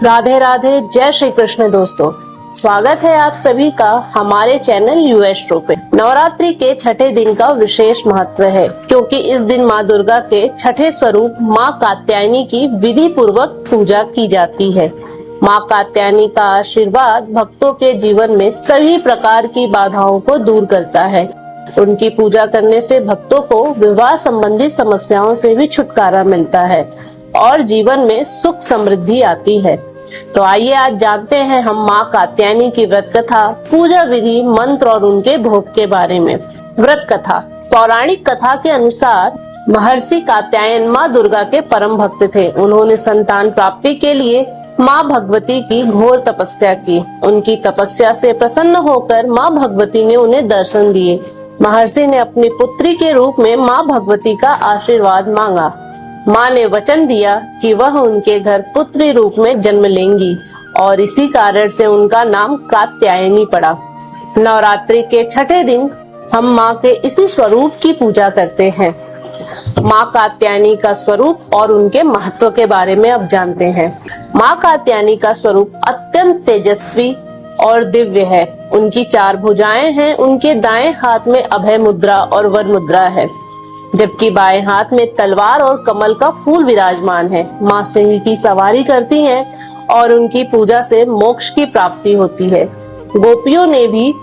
राधे राधे, जय श्री कृष्ण दोस्तों। स्वागत है आप सभी का हमारे चैनल यूएस्ट्रो पे। नवरात्रि के छठे दिन का विशेष महत्व है क्योंकि इस दिन माँ दुर्गा के छठे स्वरूप माँ कात्यायनी की विधि पूर्वक पूजा की जाती है। माँ कात्यायनी का आशीर्वाद भक्तों के जीवन में सभी प्रकार की बाधाओं को दूर करता है। उनकी पूजा करने से भक्तों को विवाह संबंधी समस्याओं से भी छुटकारा मिलता है और जीवन में सुख समृद्धि आती है। तो आइए आज जानते हैं हम माँ कात्यायनी की व्रत कथा, पूजा विधि, मंत्र और उनके भोग के बारे में। व्रत कथा। पौराणिक कथा के अनुसार महर्षि कात्यायन माँ दुर्गा के परम भक्त थे। उन्होंने संतान प्राप्ति के लिए माँ भगवती की घोर तपस्या की। उनकी तपस्या से प्रसन्न होकर माँ भगवती ने उन्हें दर्शन दिए। महर्षि ने अपनी पुत्री के रूप में माँ भगवती का आशीर्वाद मांगा। माँ ने वचन दिया कि वह उनके घर पुत्री रूप में जन्म लेंगी और इसी कारण से उनका नाम कात्यायनी पड़ा। नवरात्रि के छठे दिन हम माँ के इसी स्वरूप की पूजा करते हैं। माँ कात्यायनी का स्वरूप और उनके महत्व के बारे में अब जानते हैं। माँ कात्यायनी का स्वरूप अत्यंत तेजस्वी और दिव्य है। उनकी 4 भुजाएं हैं। उनके दाएं हाथ में अभय मुद्रा और वर मुद्रा है, जबकि बाएं हाथ में तलवार और कमल का फूल विराजमान है। माँ सिंह की सवारी करती हैं और उनकी पूजा से मोक्ष की प्राप्ति होती है। गोपियों ने भी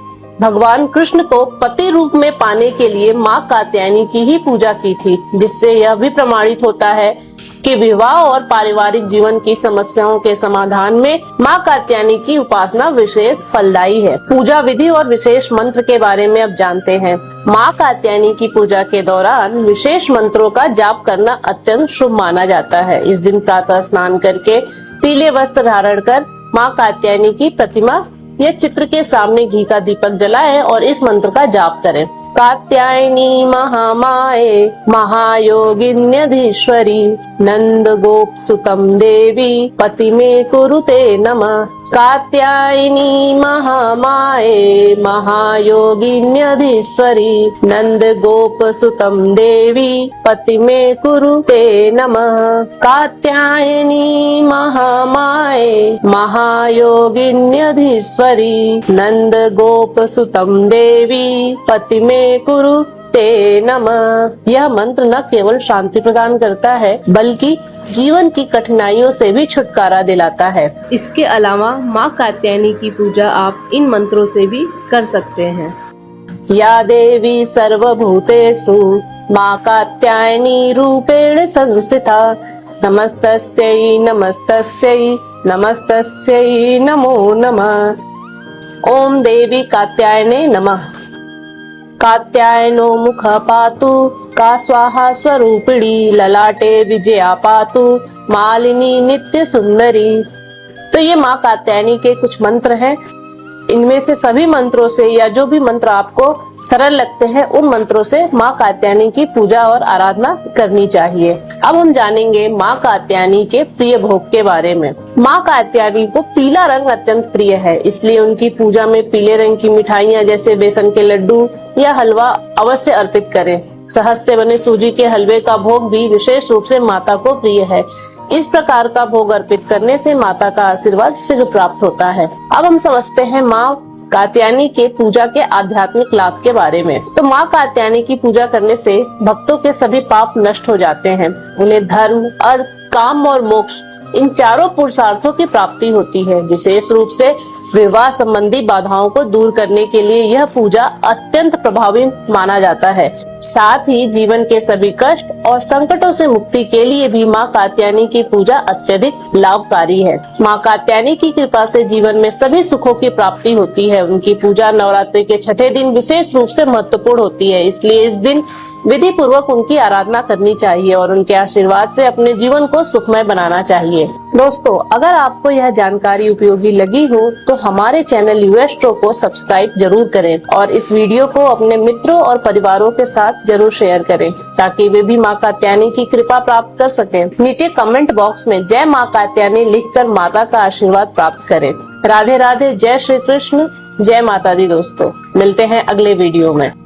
भगवान कृष्ण को पति रूप में पाने के लिए माँ कात्यायनी की ही पूजा की थी, जिससे यह भी प्रमाणित होता है कि विवाह और पारिवारिक जीवन की समस्याओं के समाधान में माँ कात्यायनी की उपासना विशेष फलदायी है। पूजा विधि और विशेष मंत्र के बारे में अब जानते हैं। माँ कात्यायनी की पूजा के दौरान विशेष मंत्रों का जाप करना अत्यंत शुभ माना जाता है। इस दिन प्रातः स्नान करके पीले वस्त्र धारण कर माँ कात्यायनी की प्रतिमा या चित्र के सामने घी का दीपक जलाएं और इस मंत्र का जाप करें। कात्यायनी महामाये महायोगिन्यधीश्वरी नंद गोप सुतम देवी पति में कुरुते नमः। कात्यायनी महामाये महायोगिन्यधीश्वरी नंद गोप सुतम देवी पति में कुरुते नमः। कात्यायनी महामाये महायोगिन्यधीश्वरी नंद गोप सुतम देवी पति में कुरु ते नमः। यह मंत्र न केवल शांति प्रदान करता है बल्कि जीवन की कठिनाइयों से भी छुटकारा दिलाता है। इसके अलावा माँ कात्यायनी की पूजा आप इन मंत्रों से भी कर सकते हैं। या देवी सर्वभूतेषु माँ कात्यायनी रूपेण संस्थिता नमस्तस्यै नमस्तस्यै नमस्तस्यै नमो नमः। ओम देवी कात्यायने नमः। कात्यायनो मुख पातु का स्वाहा स्वरूपिणी ललाटे विजया पातु मालिनी नित्य सुंदरी। तो ये माँ कात्यायनी के कुछ मंत्र हैं। इनमें से सभी मंत्रों से या जो भी मंत्र आपको सरल लगते हैं उन मंत्रों से माँ कात्यायनी की पूजा और आराधना करनी चाहिए। अब हम जानेंगे माँ कात्यायनी के प्रिय भोग के बारे में। माँ कात्यायनी को पीला रंग अत्यंत प्रिय है, इसलिए उनकी पूजा में पीले रंग की मिठाइयाँ जैसे बेसन के लड्डू या हलवा अवश्य अर्पित करें। शहद से बने सूजी के हलवे का भोग भी विशेष रूप से माता को प्रिय है। इस प्रकार का भोग अर्पित करने से माता का आशीर्वाद शीघ्र प्राप्त होता है। अब हम समझते हैं माँ कात्यायनी के पूजा के आध्यात्मिक लाभ के बारे में। तो माँ कात्यायनी की पूजा करने से भक्तों के सभी पाप नष्ट हो जाते हैं। उन्हें धर्म, अर्थ, काम और मोक्ष इन चारों पुरुषार्थों की प्राप्ति होती है। विशेष रूप से विवाह संबंधी बाधाओं को दूर करने के लिए यह पूजा अत्यंत प्रभावी माना जाता है। साथ ही जीवन के सभी कष्ट और संकटों से मुक्ति के लिए भी माँ कात्यायनी की पूजा अत्यधिक लाभकारी है। माँ कात्यायनी की कृपा से जीवन में सभी सुखों की प्राप्ति होती है। उनकी पूजा नवरात्रि के छठे दिन विशेष रूप से महत्वपूर्ण होती है, इसलिए इस दिन विधि पूर्वक उनकी आराधना करनी चाहिए और उनके आशीर्वाद से अपने जीवन को सुखमय बनाना चाहिए। दोस्तों, अगर आपको यह जानकारी उपयोगी लगी हो तो हमारे चैनल यूएस्ट्रो को सब्सक्राइब जरूर करें और इस वीडियो को अपने मित्रों और परिवारों के साथ जरूर शेयर करें ताकि वे भी माँ कात्यायनी की कृपा प्राप्त कर सकें। नीचे कमेंट बॉक्स में जय माँ कात्यायनी लिखकर माता का आशीर्वाद प्राप्त करें। राधे राधे, जय श्री कृष्ण, जय माता दी। दोस्तों, मिलते हैं अगले वीडियो में।